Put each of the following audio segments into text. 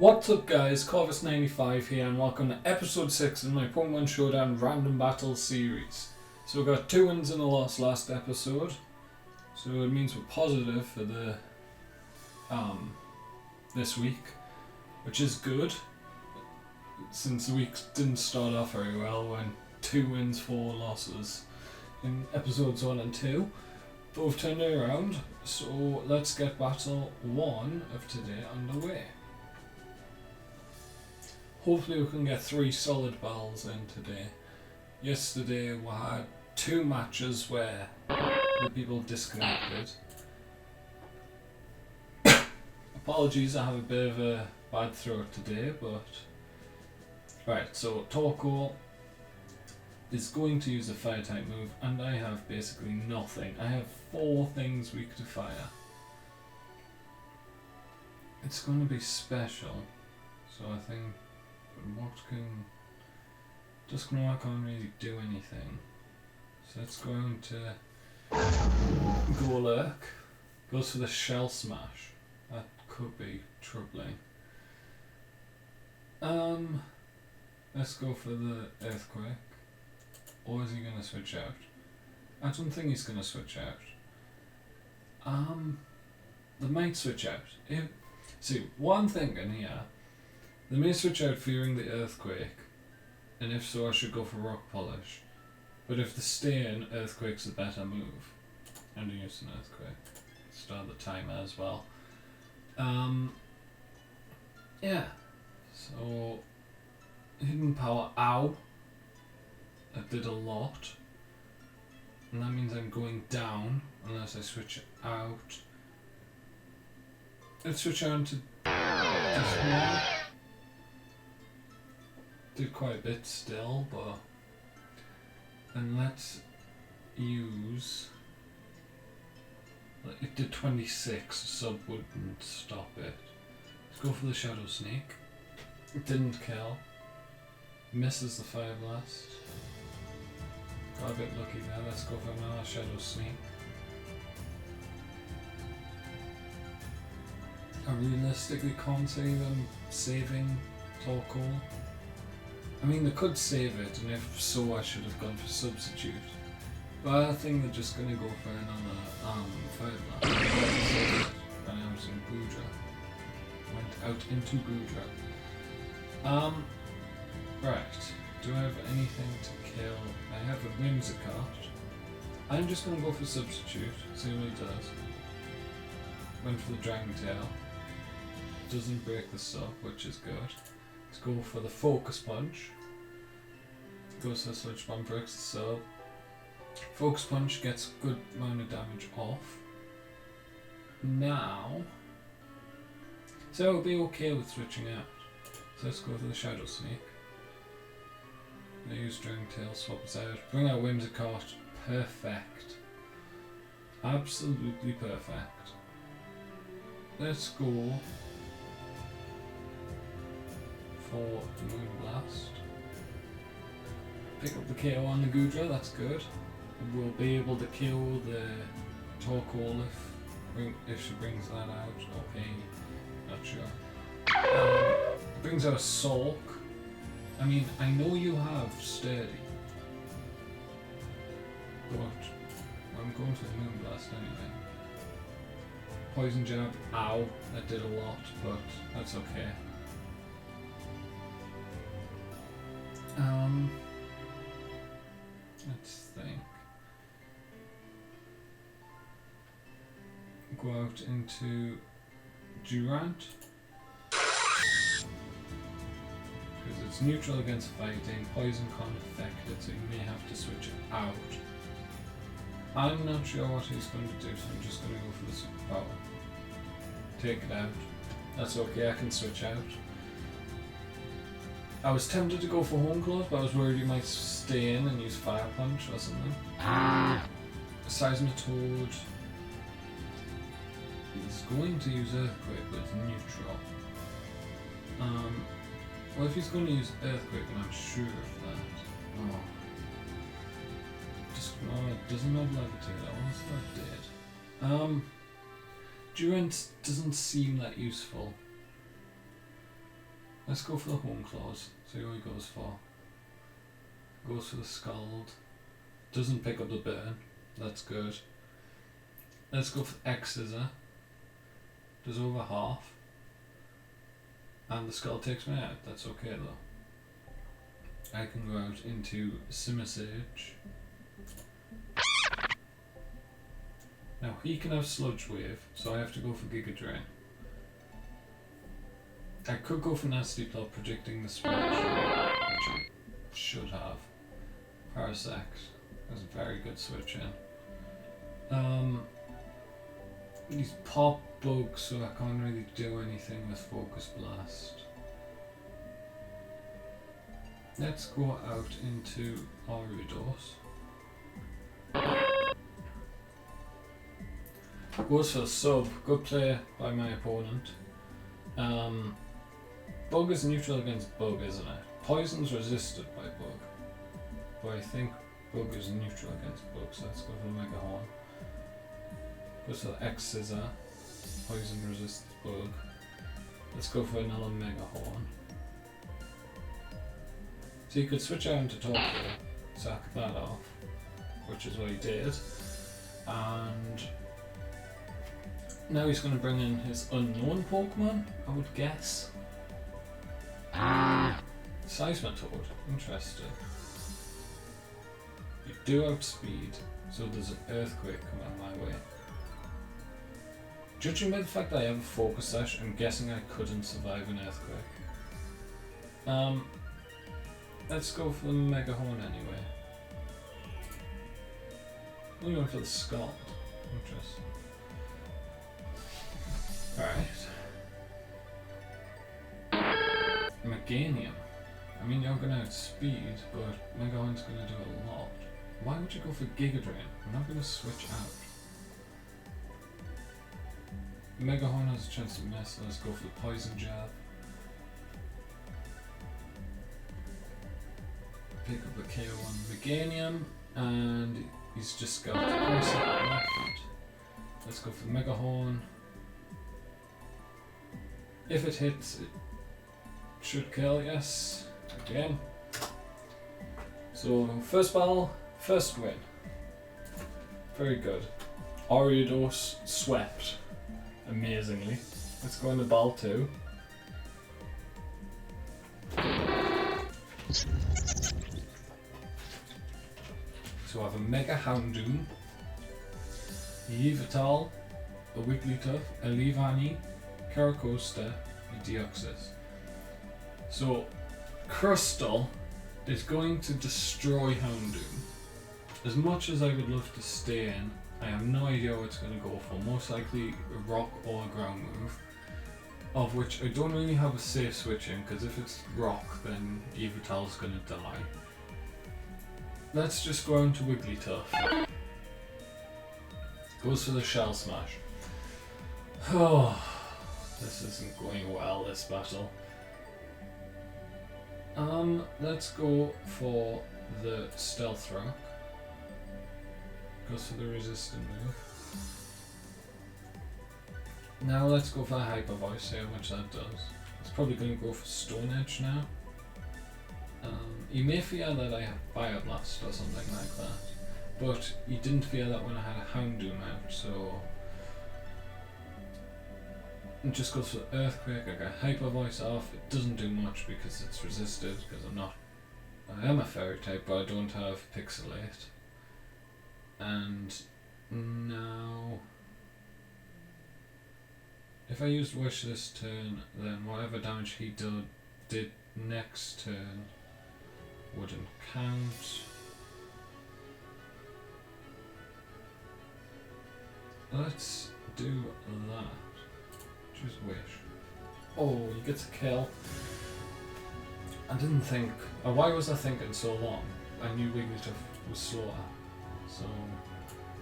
What's up guys, Corvus95 here and welcome to episode 6 in my Pokémon Showdown Random Battle series. So we got 2 wins and a loss last episode, so it means we're positive for the this week, which is good, since the week didn't start off very well when 2 wins, 4 losses in episodes 1 and 2. But we've turned it around, so let's get battle 1 of today underway. Hopefully we can get 3 solid battles in today. Yesterday we had 2 matches where the people disconnected. Apologies, I have a bit of a bad throat today, but... Right, so Torkoal is going to use a fire type move and I have basically nothing. I have 4 things weak to fire. It's going to be special, so I think... What can... Dusknoir can't really do anything. So let's go into Golurk. Goes for the Shell Smash. That could be troubling. Let's go for the Earthquake. Or is he going to switch out? I don't think he's going to switch out. They might switch out. See, one thing in here. They may switch out fearing the Earthquake, and if so I should go for Rock Polish. But if they stay in, Earthquake's a better move. And use an Earthquake. Start the timer as well. Yeah. So, Hidden Power, ow. That did a lot. And that means I'm going down, unless I switch out. Let's switch out to this one. Did quite a bit still, but and let's use, it did 26, sub wouldn't stop it. Let's go for the Shadow Sneak. It didn't kill. Misses the Fire Blast. Got a bit lucky there. Let's go for another Shadow Sneak. I realistically can't see them saving Torkoal. I mean, they could save it, and if so, I should have gone for Substitute. But I think they're just going to go for another Fire Blast. And I was in Goodra. Went out into Goodra. Right. Do I have anything to kill? I have a Whimsicott. I'm just going to go for Substitute, see what he does. Went for the Dragon Tail. Doesn't break the sub, which is good. Let's go for the Focus Punch. Goes to the Sludge Bomb, breaks the sub. Focus Punch gets good amount of damage off. Now, so I'll be okay with switching out. So let's go for the Shadow Sneak. I use Dragon Tail, swap us out. Bring out Whimsicott. Perfect. Absolutely perfect. Let's go for Moonblast. Pick up the KO on the Goodra, that's good. We'll be able to kill the Torkoal if she brings that out. Okay, not sure. Brings out a Sulk. I mean, I know you have Sturdy, but I'm going for the Moonblast anyway. Poison Jab, ow, that did a lot, but that's okay. Let's think. Go out into Durant. Because it's neutral against fighting, poison can't affect it, so you may have to switch it out. I'm not sure what he's going to do, so I'm just going to go for the Super Power. Take it out. That's okay, I can switch out. I was tempted to go for Home Claws, but I was worried he might stay in and use Fire Punch or something. Seismitoad is going to use Earthquake, but it's neutral. Well, if he's going to use Earthquake, then I'm sure of that. It doesn't have Levitate. I was that dead. Durant doesn't seem that useful. Let's go for the home clause. See what he goes for. Goes for the scald. Doesn't pick up the burn. That's good. Let's go for X scissor. Does over half. And the scald takes me out. That's okay though. I can go out into Simmer Sage. Now he can have Sludge Wave, so I have to go for Giga Drain. I could go for Nasty Plot, predicting the switch, which I should have. Parasect is a very good switch in. He's pop bug, so I can't really do anything with Focus Blast. Let's go out into Ariados. Goes for the sub. Good play by my opponent. Bug is neutral against bug, isn't it? Poison's resisted by bug. But I think bug is neutral against bug, so let's go for the Mega Horn. Goes for the X Scissor. Poison resists bug. Let's go for another Mega Horn. So you could switch out into Torkoal, sack that off, which is what he did. And now he's going to bring in his unknown Pokemon, I would guess. Seismitoad, interesting. You do outspeed, so there's an Earthquake coming my way. Judging by the fact that I have a Focus Sash, I'm guessing I couldn't survive an Earthquake. Let's go for the Mega Horn anyway. We're going for the Scald. Interesting. Alright. Meganium. I mean, you're going to outspeed, but Mega Horn's going to do a lot. Why would you go for Giga Drain? I'm not going to switch out. Mega Horn has a chance to miss, so let's go for the Poison Jab. Pick up a KO on Meganium, and he's just got 1 second left. Let's go for the Mega Horn. If it hits, it should kill, yes. Again. So, first battle, first win. Very good. Ariados swept. Amazingly. Let's go into battle 2. So I have a Mega Houndoom, Yveltal, a Wigglytuff, a Leavanny, Caracosta, and Deoxys. So Crystal is going to destroy Houndoom. As much as I would love to stay in, I have no idea what it's going to go for. Most likely a rock or a ground move, of which I don't really have a safe switch in, because if it's rock then Yveltal's going to die. Let's just go on to Wigglytuff. Goes for the Shell Smash. Oh, this isn't going well, this battle. Let's go for the Stealth Rock. Goes for the resistant move. Now let's go for a Hyper Voice, see how much that does. It's probably going to go for Stone Edge now. You may fear that I have Bioblast or something like that, but you didn't fear that when I had a Houndoom out, so it just goes for Earthquake. I got Hyper Voice off. It doesn't do much because it's resisted, because I am a Fairy type, but I don't have Pixelate. And now, if I used Wish this turn, then whatever damage he did next turn wouldn't count. Let's do that. Choose Wish. Oh, he gets a kill. I didn't think. Why was I thinking so long? I knew Wigglytuff was slower. So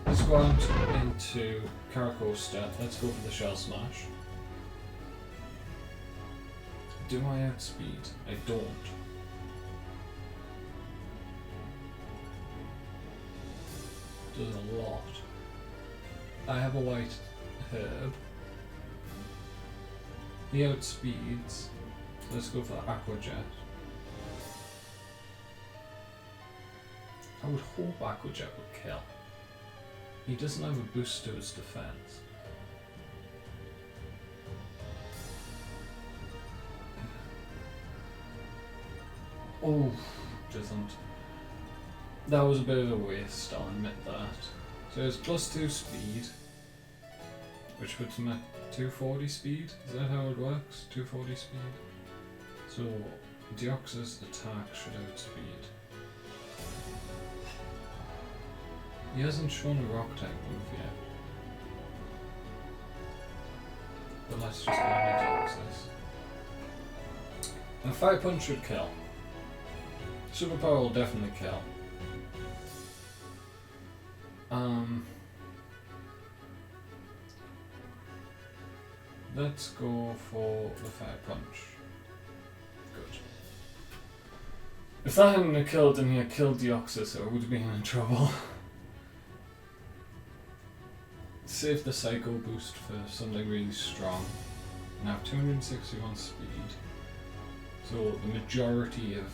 let's go out into Caracosta. Let's go for the Shell Smash. Do I outspeed? I don't. Does a lot. I have a White Herb. He outspeeds, So let's go for the Aqua Jet. I would hope Aqua Jet would kill. He doesn't have a boost to his defense. Oh, doesn't. That was a bit of a waste, I'll admit that. So it's +2 speed, which puts him at 240 speed. Is that how it works? 240 speed? So Deoxys attack should outspeed. He hasn't shown a rock type move yet. But let's just learn Deoxys. And Fire Punch should kill. Superpower will definitely kill. Let's go for the Fire Punch. Good. If that hadn't killed and he had killed Deoxys, I would have been in trouble. Save the Psycho boost for something really strong. Now 261 speed. So the majority of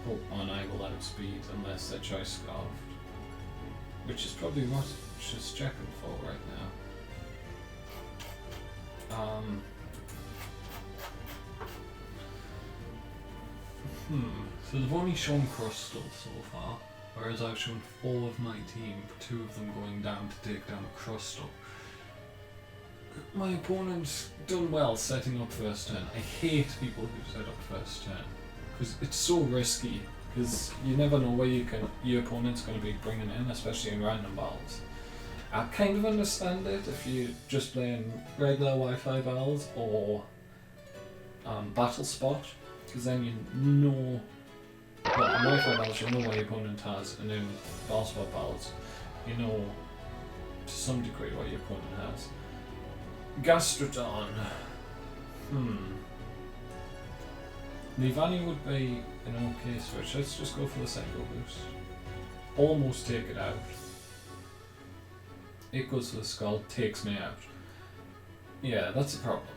Pokemon I will outspeed unless they're Choice Scarfed. Which is probably what she's checking for right now. So they've only shown Crustle so far, whereas I've shown 4 of my team, 2 of them going down to take down Crustle. My opponent's done well setting up first turn. I hate people who set up first turn, because it's so risky, because you never know where your opponent's going to be bringing in, especially in random battles. I kind of understand it if you're just playing regular Wi-Fi battles or Battle Spot, because then you know, well, in Wi-Fi battles you know what your opponent has, and in Battle Spot battles you know to some degree what your opponent has. Gastrodon. Leavanny would be an okay switch. Let's just go for the Psycho boost. Almost take it out. It goes for the Skull, takes me out. Yeah, that's a problem.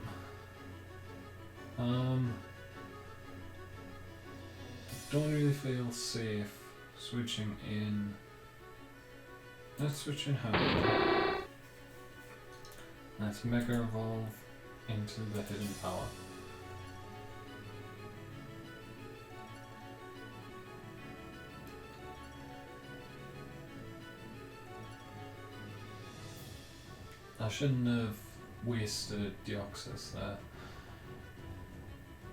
Don't really feel safe switching in. Let's switch in Hound. Let's Mega Evolve into the Hidden Power. I shouldn't have wasted Deoxys there.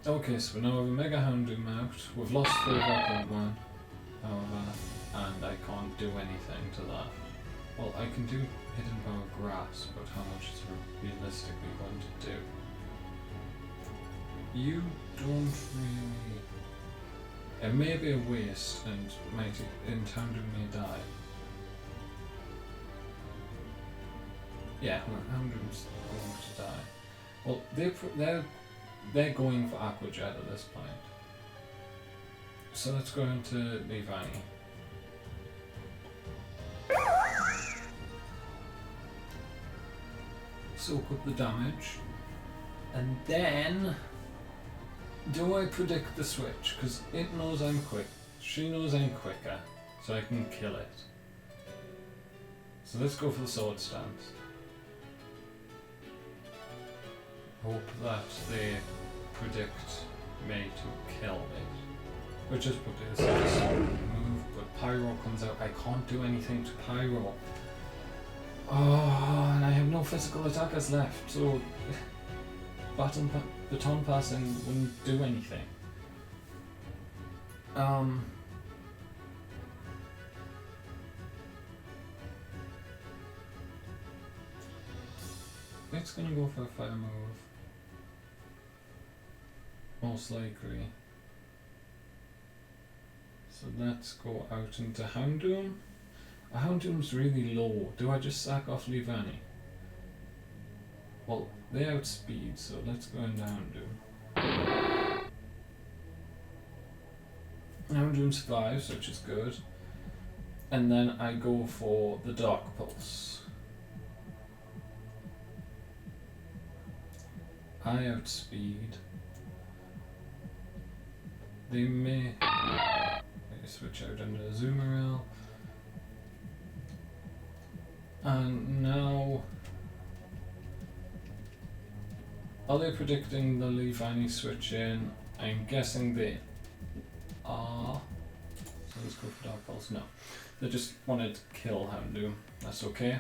Okay, so now we have a Mega Houndoom out. We've lost 4 of our Pokemon, however, and I can't do anything to that. Well, I can do Hidden Power Grass, but how much is it realistically going to do? You don't really... It may be a waste, and Houndoom may die. Yeah, Houndoom's going to die. Well, they're going for Aqua Jet at this point. So let's go into Leavanny. Soak up the damage. And then... do I predict the switch? Because it knows I'm quick. She knows I'm quicker. So I can kill it. So let's go for the Sword Stance. Hope that they predict me to kill it. Which is probably a simple move, but Pyro comes out. I can't do anything to Pyro. Oh, and I have no physical attackers left, so baton passing wouldn't do anything. It's gonna go for a fire move. Most likely. So let's go out into Houndoom. A Houndoom's really low. Do I just sack off Leavanny? Well, they outspeed, so let's go into Houndoom. Houndoom survives, which is good. And then I go for the Dark Pulse. I outspeed. they may switch out into a Azumarill. And now, are they predicting they'll leave any switch in? I'm guessing they are. So let's go for Dark Pulse. No, they just wanted to kill Houndoom. That's okay.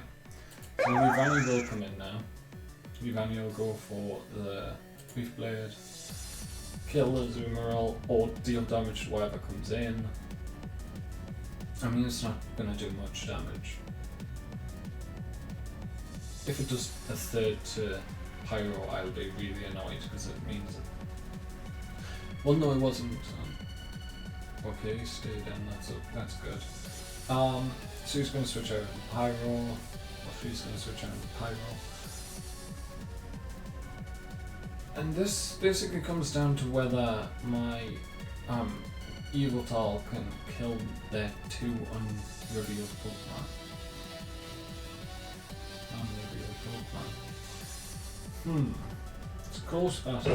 So Leafani will come in now. Leafani will go for the Leaf Blade, kill the Azumarill, or deal damage to whatever comes in. I mean, it's not going to do much damage. If it does a third to Pyro, I'll be really annoyed because it means that... Well, no, it wasn't. Okay, stayed in, that's good. So he's going to switch out to Pyro, or she's going to switch out to Pyro. And this basically comes down to whether my Yveltal can kill their 2 unrevealed Pokemon. It's a close battle.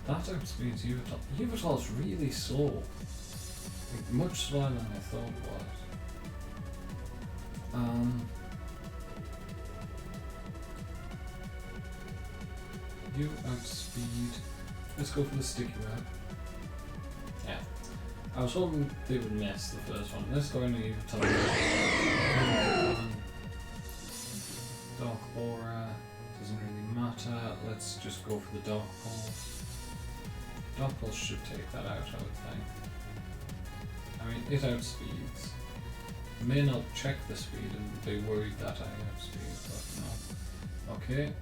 That outspeeds Yveltal. Yveltal's really slow. Like, much slower than I thought it was. You outspeed. Let's go for the sticky web. Yeah. I was hoping they would miss the first one. Let's go into Yveltal. Dark Aura. Doesn't really matter. Let's just go for the Dark Pulse. Dark Pulse should take that out, I would think. I mean, it outspeeds. I may not check the speed and be worried that I outspeed, but no. Okay.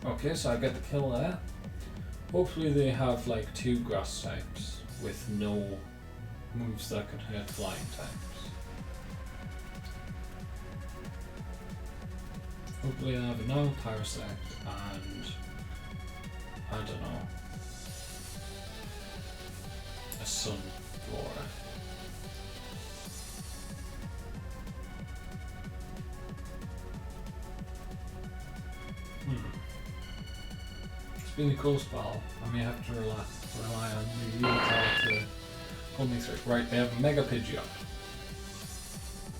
Okay, so I get the kill there. Hopefully they have like 2 grass types with no moves that can hurt flying types. Hopefully I have another Parasect and I don't know, a Sun Flora. It's been a close battle. I may have to rely on the Yveltal to pull me through. Right, they have Mega Pidgeot.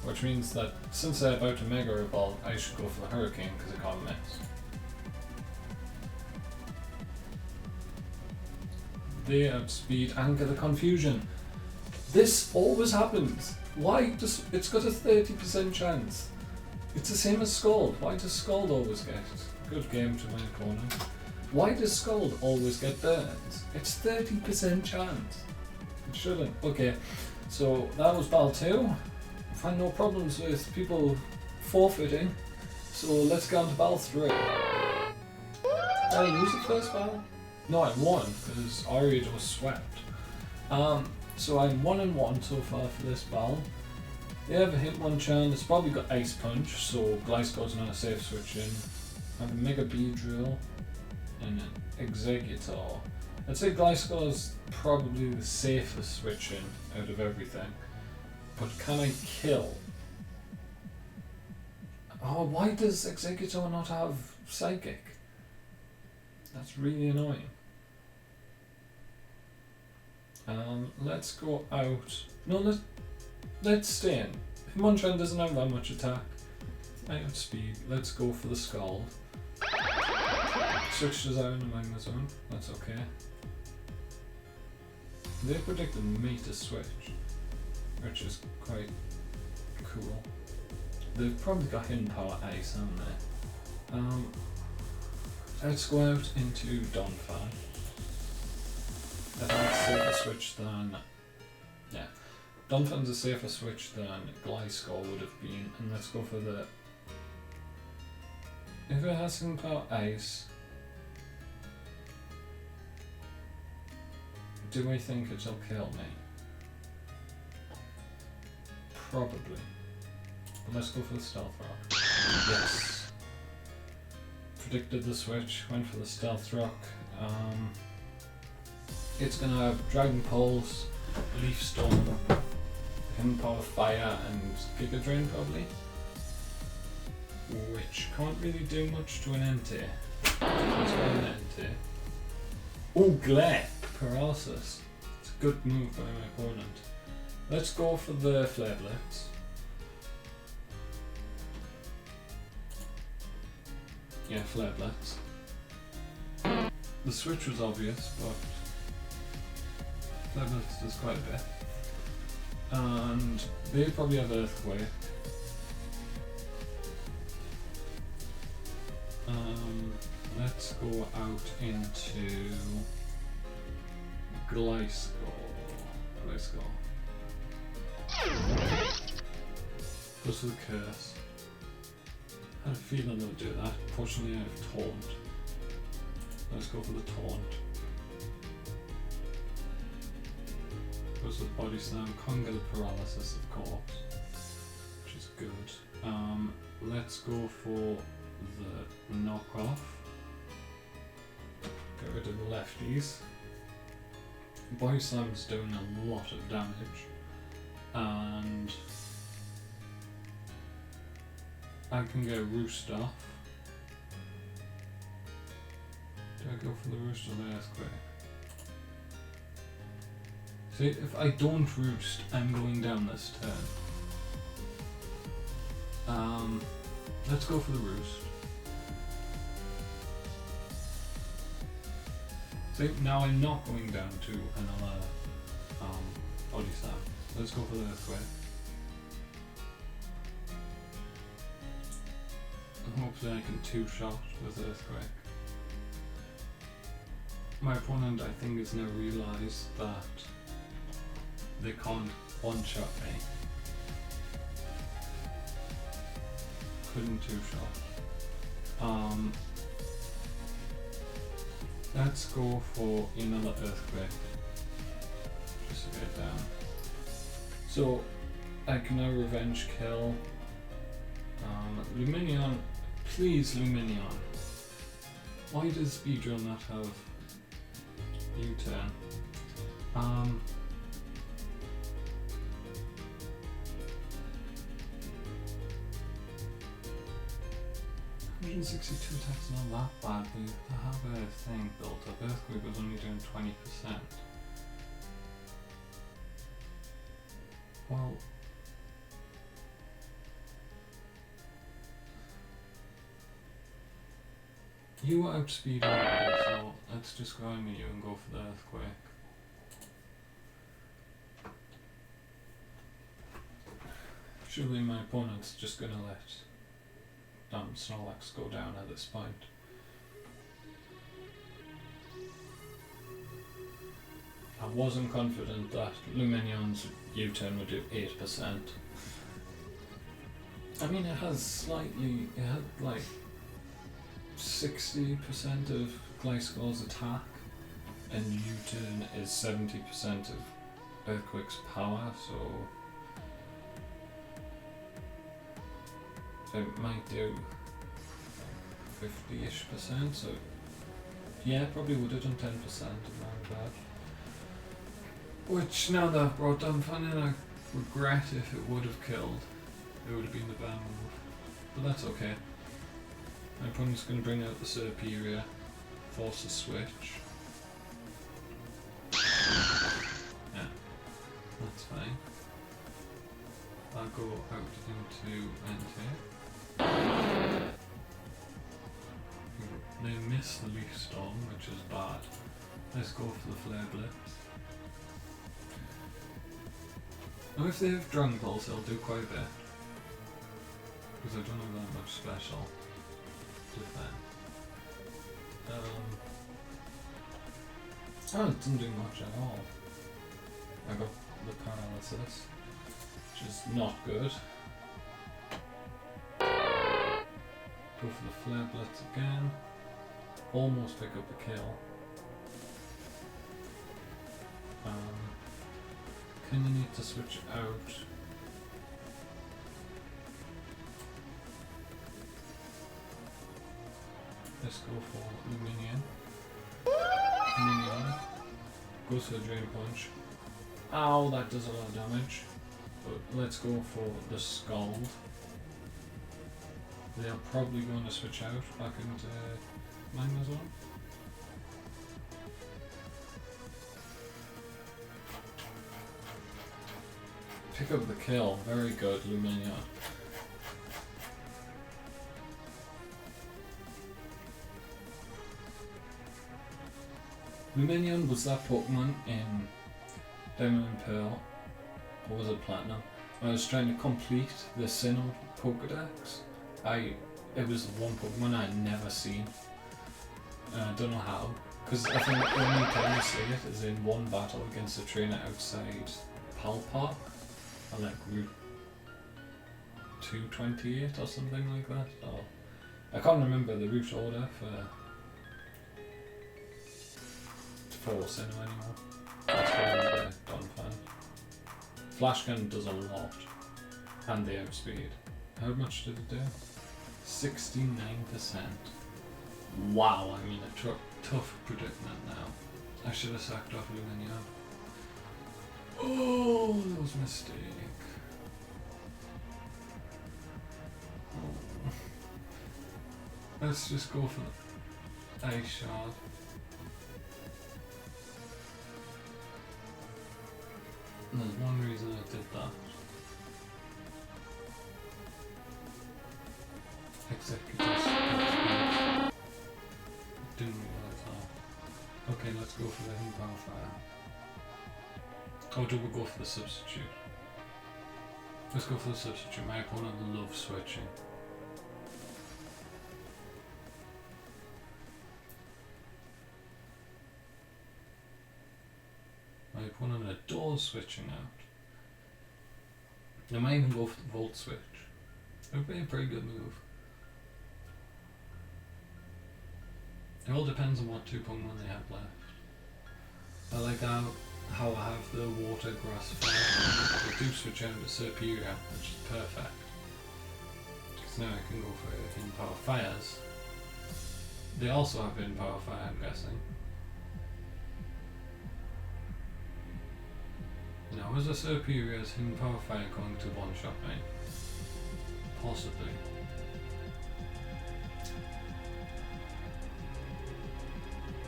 Which means that since they're about to Mega Evolve, I should go for the Hurricane because it can't miss. They outspeed and get a Confusion. This always happens. Why does it's got a 30% chance? It's the same as Scald. Why does Scald always get good game to my opponent? Why does Scald always get burns? It's 30% chance. It shouldn't. Okay, so that was battle 2. I find no problems with people forfeiting. So let's get on to battle 3. Did I lose the first battle? No, I won because Ariad was swept. So I'm 1-1 so far for this battle. They have a Hitmonchan, it's probably got Ice Punch, so Gliscord's not a safe switch in. I have a Mega Beedrill and an Exeggutor. I'd say Gliscord's probably the safest switch in out of everything. But can I kill? Oh, why does Exeggutor not have Psychic? That's really annoying. Let's go out. No, let's stay in. Hitmonchan doesn't have that much attack. I outspeed. Let's go for the Scald. Switch to Zone and Magma Zone. That's okay. They predicted me to switch, which is quite cool. They've probably got Hidden Power Ice, haven't they? Let's go out into Donphan. I think it's a safer switch than... Yeah. Donphan's a safer switch than Gliscor would have been, and let's go for the... If it has Hidden Power Ice... Do I think it'll kill me? Probably. But let's go for the Stealth Rock. Yes. Predicted the switch, went for the Stealth Rock. It's gonna have Dragon Pulse, Leaf Storm, Hidden Power Fire, and Giga Drain probably. which can't really do much to an NT. Let's go an NT. Oh, glare! Paralysis. It's a good move by my opponent. Let's go for the Flare Blitz. Yeah, Flare Blitz. The switch was obvious, but Flare Blitz does quite a bit. And they probably have Earthquake. Let's go out into Gliscor. Goes for the Curse. I had a feeling they'll do that. Fortunately I have Taunt. Let's go for the Taunt. Goes with Body Slam. Can't get a Paralysis of course, which is good. Let's go for the knockoff. Get rid of the lefties. Body Slam's doing a lot of damage, and I can get a Roost off. Do I go for the Roost or the Earthquake? See, if I don't Roost, I'm going down this turn. Let's go for the Roost. See, now I'm not going down to another Body Slam. Let's go for the Earthquake. And hopefully I can two-shot with Earthquake. My opponent, I think, has now realised that they can't one-shot me. Couldn't two-shot. Let's go for another Earthquake. Just to get it down. So I can now revenge kill. Luminion, please Luminion. Why does Speedrun not have U-turn? 162 attacks not that bad, but I have a thing built up. Earthquake was only doing 20%. Well, you outspeed me, so let's just go into you and go for the Earthquake. Surely my opponent's just gonna let Snorlax go down at this point. I wasn't confident that Luminion's U-turn would do 8%. I mean, it had like 60% of Gliscor's attack, and U-turn is 70% of Earthquake's power, so it might do 50-ish%, so yeah, probably would have done 10% around that. Which, now that I've brought down Fannin, I regret if it would have killed. It would have been the bad move. But that's okay. My opponent's going to bring out the Superior, force a switch. Yeah, that's fine. I'll go out into NT. They miss the Leaf Storm, which is bad. Let's go for the Flare Blitz. Now if they have Dragon Pulse, they'll do quite a bit. Because I don't have that much special with them. Oh, it doesn't do much at all. I got the Paralysis, which is not good. Go for the Flare Blitz again. Almost pick up the kill. Kind of need to switch out. Let's go for Luminion. Luminion. Goes for the Drain Punch. Ow, that does a lot of damage. But let's go for the Scald. They're probably going to switch out back into Magnezone. Pick up the kill. Very good, Luminia. Luminion was that Pokemon in Diamond and Pearl, or was it Platinum? When I was trying to complete the Sinnoh Pokedex, it was the one Pokemon I had never seen. And I don't know how, because I think the only time you see it is in one battle against a trainer outside Pal Park, on like Route 228 or something like that. Or I can't remember the route order for Sinnoh anymore. That's why the Donphan. Flash Gun does a lot, and the outspeed. How much did it do? 69%. Wow, I mean a tough predicament now. I should have sacked off Luminia. Oh, that was a mistake. Oh. Let's just go for the Ice Shard. And there's one reason I did that. Executors. Didn't realise that. Okay, let's go for the Hidden Power Fire. Or do we go for the substitute? Let's go for the substitute. My opponent loves switching. My opponent adores switching out. I might even go for the Volt Switch. It would be a pretty good move. It all depends on what two Pokemon they have left. I like how I have the Water, Grass, Fire. I do switch out to Superior, which is perfect. Because now I can go for Hidden Power Fires. They also have Hidden Power Fire, I'm guessing. Now, is a Superior's Hidden Power Fire going to one-shot me? Possibly.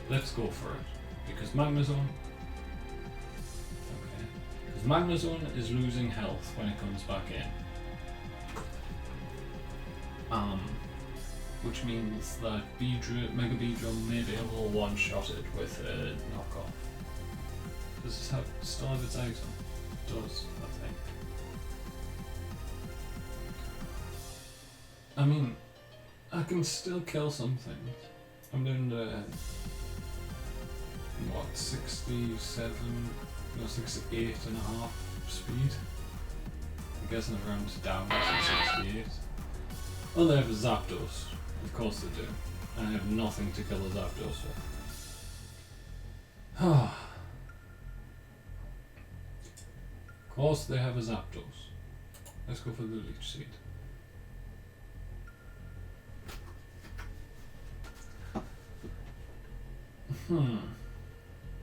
Let's go for it. Because Magnezone... Okay. Because Magnezone is losing health when it comes back in. Which means that Mega Beedrill may be able to one-shot it with a knockoff. Does it still have its item? It does, I think. I mean, I can still kill something. I'm doing the... what, 68 and a half speed? I'm guessing I've rounded down to 68. Well, they have a Zapdos. Of course they do. I have nothing to kill a Zapdos with. Of course they have a Zapdos. Let's go for the Leech Seed.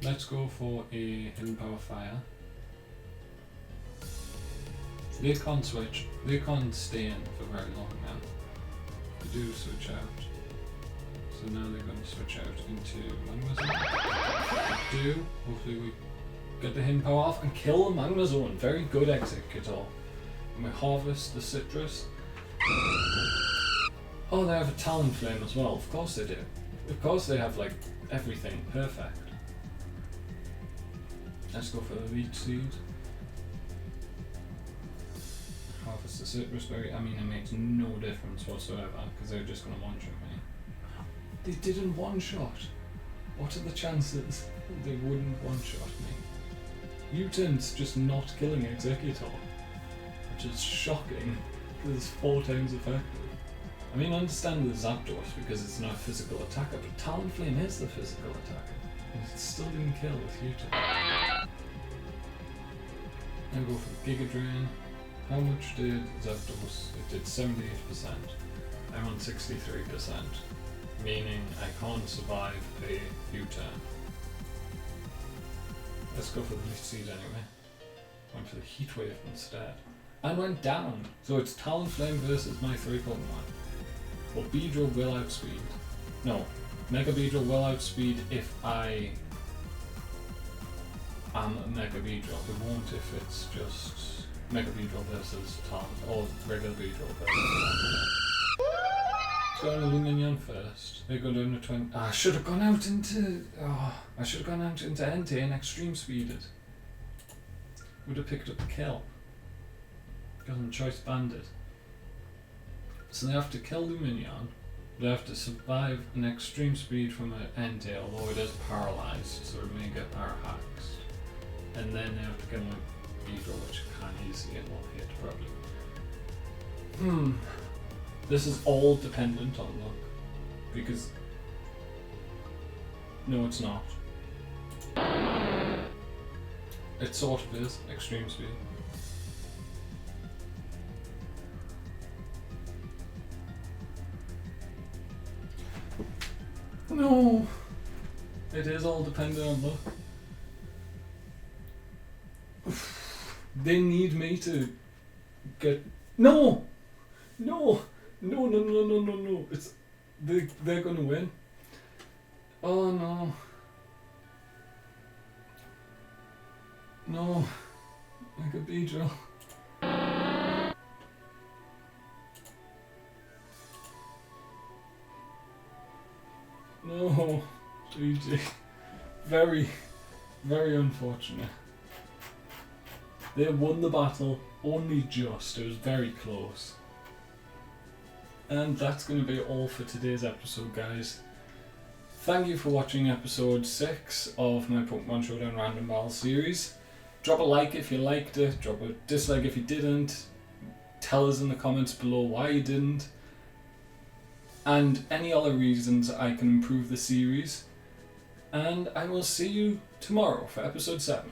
Let's go for a Hidden Power Fire. They can't switch. They can't stay in for very long now. They do switch out. So now they're going to switch out into Magnezone. They do. Hopefully we get the Hidden Power off and kill the Magnezone. Very good Executor. And we harvest the Citrus. Oh, they have a Talonflame as well. Of course they do. Of course they have like everything perfect. Let's go for the Leech Seed. Harvest the Citrus Berry. I mean, it makes no difference whatsoever because they're just going to one-shot me. They didn't one-shot. What are the chances they wouldn't one-shot me? U-Turn's just not killing Executor, which is shocking because it's 4 times effective. I mean, I understand the Zapdos because it's not a physical attacker, but Talonflame is the physical attacker, and it still didn't kill with U-Turn. Now go for the Giga Drain. How much did Zapdos? It did 78%. I'm on 63%, meaning I can't survive a U-Turn. Let's go for the Leech Seed anyway. Went for the Heat Wave instead. And went down! So it's Talonflame versus my 3 Pokemon. But Beedrill will outspeed. No, Mega Beedrill will outspeed if I am a Mega Beedrill. It won't if it's just Mega Beedrill versus Tom, or regular Beedrill versus Tom. Let's go to Lumineon first. They go down to 20. I should have gone out into. I should have gone out into NT and extreme speeded. Would have picked up the kill. Because I'm Choice Bandit. So they have to kill Lumineon. They have to survive an extreme speed from an NT, although it is paralysed, so it may get power hacks. And then they have to get my Beedrill, which can't easy and will hit probably. This is all dependent on luck. Because no, it's not. It sort of is extreme speed. No, it is all dependent on luck. They need me to get no. It's they're gonna win. Oh no. No, like a Beedrill. No, GG. Very, very unfortunate. They won the battle, only just. It was very close. And that's going to be all for today's episode, guys. Thank you for watching episode 6 of my Pokémon Showdown Random Battle series. Drop a like if you liked it, drop a dislike if you didn't. Tell us in the comments below why you didn't. And any other reasons I can improve the series. And I will see you tomorrow for episode 7.